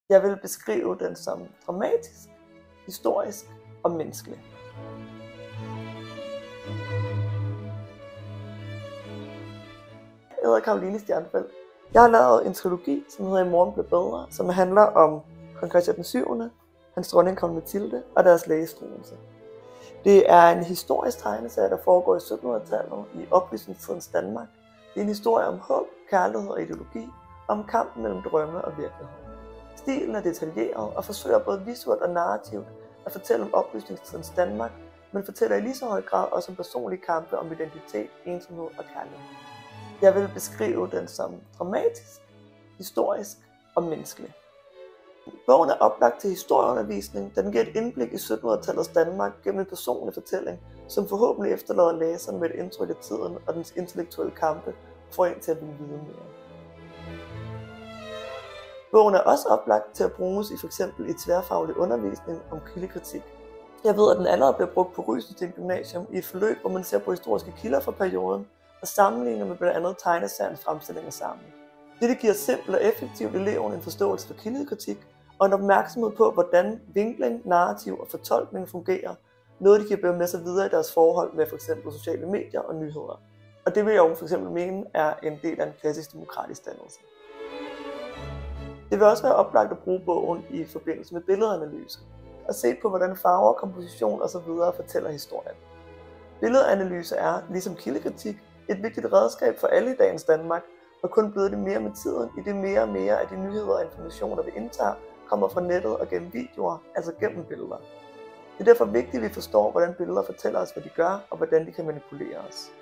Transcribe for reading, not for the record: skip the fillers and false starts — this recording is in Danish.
Jeg vil beskrive den som dramatisk, historisk og menneskelig. Jeg hedder Caroline Stjernfeldt. Jeg har lavet en trilogi, som hedder I morgen blev bedre, som handler om kong Christian den 7., hans dronning kong Mathilde og deres lægestruelse. Det er en historisk tegneserie, der foregår i 1700-tallet i oplysningstidens Danmark. Det er en historie om håb, kærlighed og ideologi, om kampen mellem drømme og virkelighed. Stilen er detaljeret og forsøger både visuelt og narrativt at fortælle om oplysningstidens Danmark, men fortæller i lige så høj grad også om personlige kampe om identitet, ensomhed og kærlighed. Jeg vil beskrive den som dramatisk, historisk og menneskelig. Bogen er oplagt til historieundervisning, da den giver et indblik i 1700-tallets Danmark gennem en personlig fortælling, som forhåbentlig efterlader læseren med et indtryk af tiden og dens intellektuelle kampe og får en til at ville vide mere. Bogen er også oplagt til at bruges i f.eks. i tværfaglig undervisning om kildekritik. Jeg ved, at den allerede bliver brugt på Rysensteen Gymnasium i et forløb, hvor man ser på historiske kilder fra perioden og sammenligner med blandt andet tegneseriens fremstillinger sammen. Dette giver simpelt og effektivt eleverne en forståelse for kildekritik og en opmærksomhed på, hvordan vinkling, narrativ og fortolkning fungerer, noget de kan bære med sig videre i deres forhold med f.eks. sociale medier og nyheder. Og det vil jeg jo f.eks. mene er en del af en klassisk demokratisk dannelse. Det vil også være oplagt at bruge bogen i forbindelse med billedanalyse og se på, hvordan farver, komposition osv. fortæller historien. Billedanalyse er, ligesom kildekritik, et vigtigt redskab for alle i dagens Danmark, og kun blevet det mere med tiden, i det mere og mere af de nyheder og informationer, vi indtager, kommer fra nettet og gennem videoer, altså gennem billeder. Det er derfor vigtigt, at vi forstår, hvordan billeder fortæller os, hvad de gør, og hvordan de kan manipulere os.